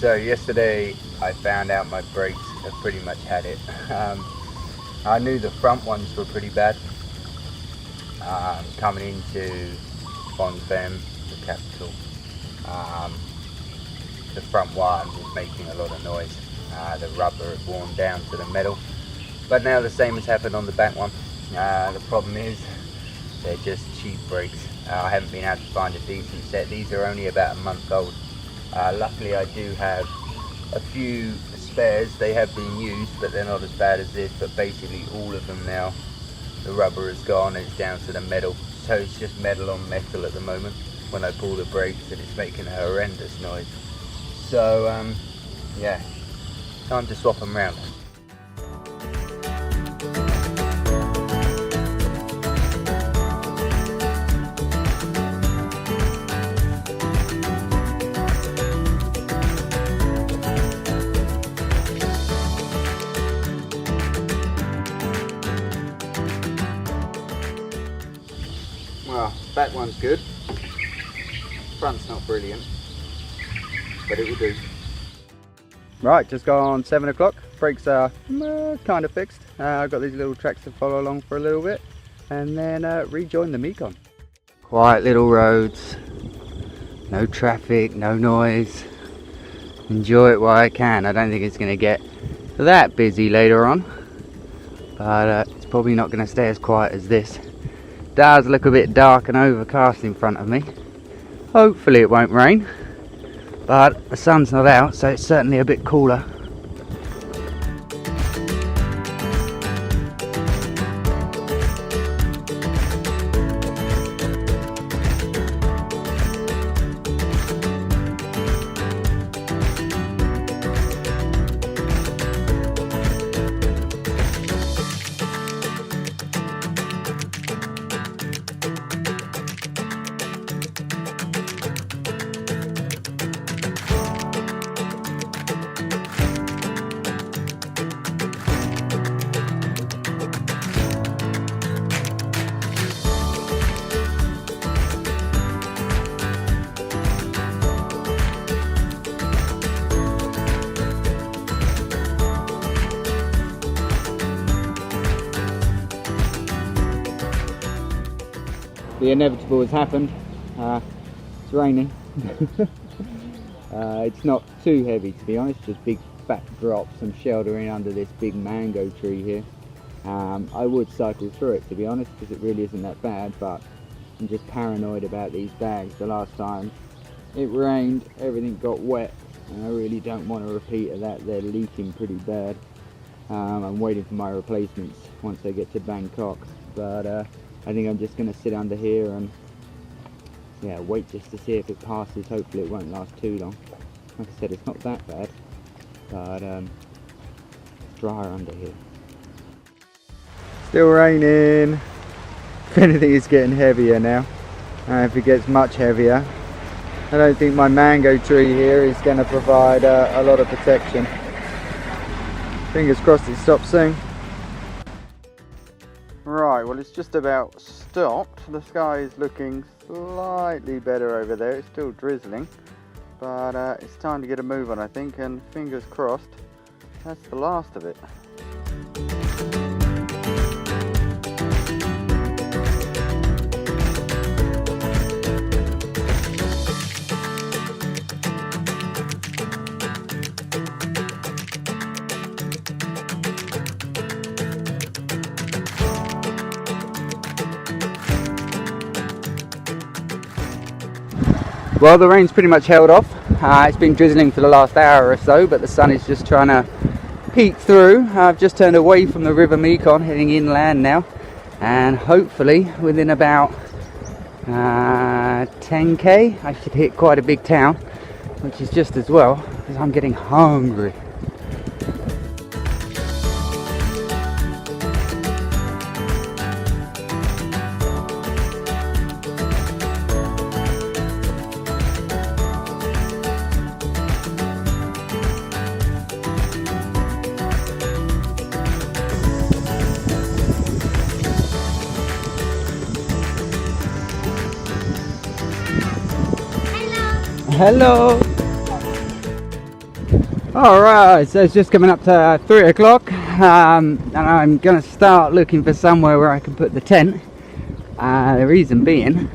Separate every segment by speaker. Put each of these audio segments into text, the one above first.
Speaker 1: So yesterday I found out my brakes have pretty much had it. I knew the front ones were pretty bad. Coming into Phnom Penh, the capital, the front one was making a lot of noise. The rubber had worn down to the metal. But now the same has happened on the back one. The problem is they're just cheap brakes. I haven't been able to find a decent set. These are only about a month old. Luckily I do have a few spares. They have been used, but they're not as bad as this. But basically all of them now, the rubber is gone and it's down to the metal. So it's just metal on metal at the moment when I pull the brakes, and it's making a horrendous noise. So yeah, time to swap them around. Well, back one's good, front's not brilliant, but it will do. Right, just gone 7 o'clock, brakes are kind of fixed. I've got these little tracks to follow along for a little bit, and then rejoin the Mekong. Quiet little roads, no traffic, no noise. Enjoy it while I can. I don't think it's going to get that busy later on, but it's probably not going to stay as quiet as this. Does look a bit dark and overcast in front of me. Hopefully it won't rain, but the sun's not out, so it's certainly a bit cooler. The inevitable has happened. It's raining. It's not too heavy, to be honest, just big fat drops. I'm sheltering under this big mango tree here. I would cycle through it, to be honest, because it really isn't that bad, but I'm just paranoid about these bags. The last time it rained, everything got wet, and I really don't want a repeat of that. They're leaking pretty bad. I'm waiting for my replacements once I get to Bangkok, but I think I'm just going to sit under here and yeah, wait just to see if it passes. Hopefully it won't last too long. Like I said, it's not that bad, but it's drier under here. Still raining. If anything, it's getting heavier now. If it gets much heavier, I don't think my mango tree here is going to provide a lot of protection. Fingers crossed it stops soon. Right, well, it's just about stopped. The sky is looking slightly better over there. It's still drizzling, but it's time to get a move on, I think, and fingers crossed that's the last of it. Well, the rain's pretty much held off. It's been drizzling for the last hour or so, but the sun is just trying to peek through. I've just turned away from the River Mekong, heading inland now, and hopefully within about 10k I should hit quite a big town, which is just as well because I'm getting hungry. Hello. Alright, so it's just coming up to 3 o'clock, and I'm going to start looking for somewhere where I can put the tent. The reason being,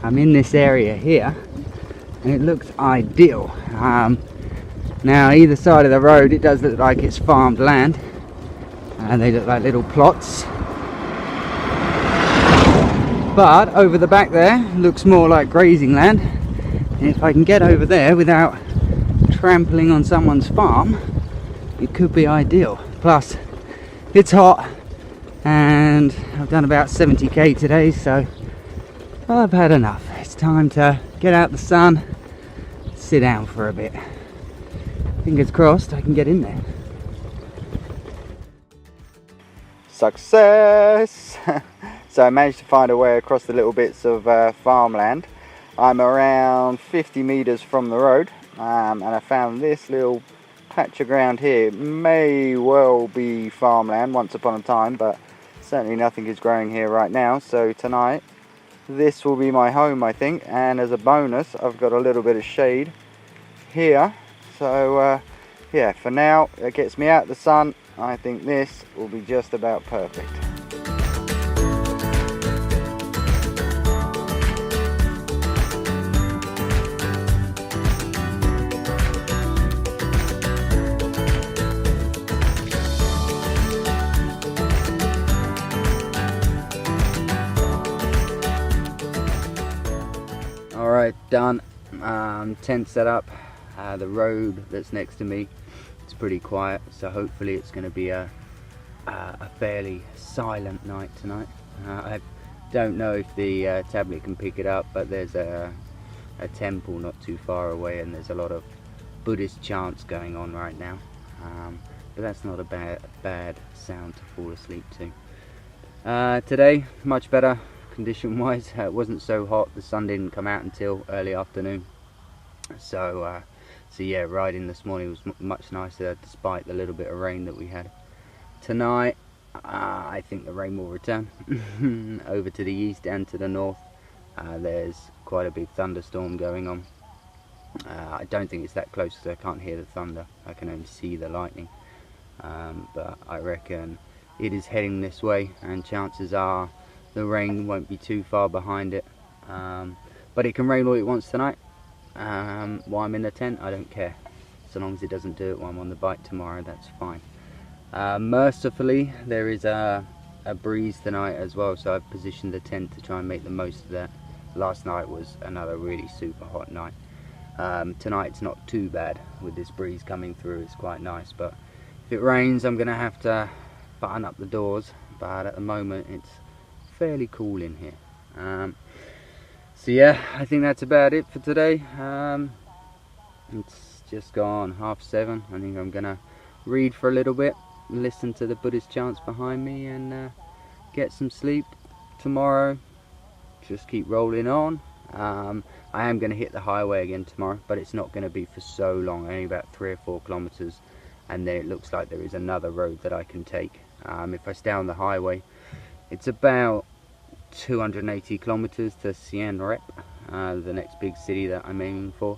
Speaker 1: I'm in this area here and it looks ideal. Now either side of the road it does look like it's farmed land, and they look like little plots, but over the back there looks more like grazing land. And if I can get over there without trampling on someone's farm, it could be ideal. Plus it's hot and I've done about 70k today, so I've had enough. It's time to get out the sun, sit down for a bit. Fingers crossed I can get in there. Success! So I managed to find a way across the little bits of farmland. I'm around 50 meters from the road, and I found this little patch of ground here. It may well be farmland once upon a time, but certainly nothing is growing here right now. So tonight this will be my home, I think, and as a bonus I've got a little bit of shade here. So yeah, for now it gets me out the sun. I think this will be just about perfect. Alright, done. Tent set up. The road that's next to me, it's pretty quiet, so hopefully it's going to be a fairly silent night tonight. I don't know if the tablet can pick it up, but there's a temple not too far away, and there's a lot of Buddhist chants going on right now. But that's not a bad sound to fall asleep to. Today, much better condition wise. It wasn't so hot, the sun didn't come out until early afternoon, so yeah, riding this morning was much nicer despite the little bit of rain that we had. Tonight I think the rain will return over to the east and to the north. There's quite a big thunderstorm going on. I don't think it's that close because I can't hear the thunder, I can only see the lightning, but I reckon it is heading this way, and chances are the rain won't be too far behind it. But it can rain all it wants tonight. While I'm in the tent, I don't care. So long as it doesn't do it while I'm on the bike tomorrow, that's fine. Mercifully, there is a breeze tonight as well, so I've positioned the tent to try and make the most of that. Last night was another really super hot night. Tonight's not too bad with this breeze coming through, it's quite nice, but if it rains I'm gonna have to button up the doors, but at the moment it's fairly cool in here. So yeah, I think that's about it for today. It's just gone 7:30. I think I'm gonna read for a little bit, listen to the Buddhist chants behind me, and get some sleep. Tomorrow, just keep rolling on. I am going to hit the highway again tomorrow, but it's not going to be for so long, only about 3 or 4 kilometers, and then it looks like there is another road that I can take. If I stay on the highway, it's about 280 kilometers to Siem Reap, the next big city that I'm aiming for.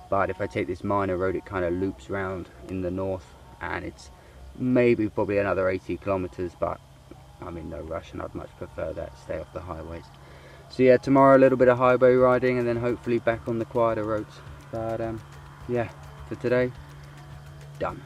Speaker 1: But if I take this minor road, it kind of loops around in the north, and it's probably another 80 kilometers, but I'm in no rush and I'd much prefer that, stay off the highways. So yeah, tomorrow a little bit of highway riding and then hopefully back on the quieter roads. But yeah, for today, done.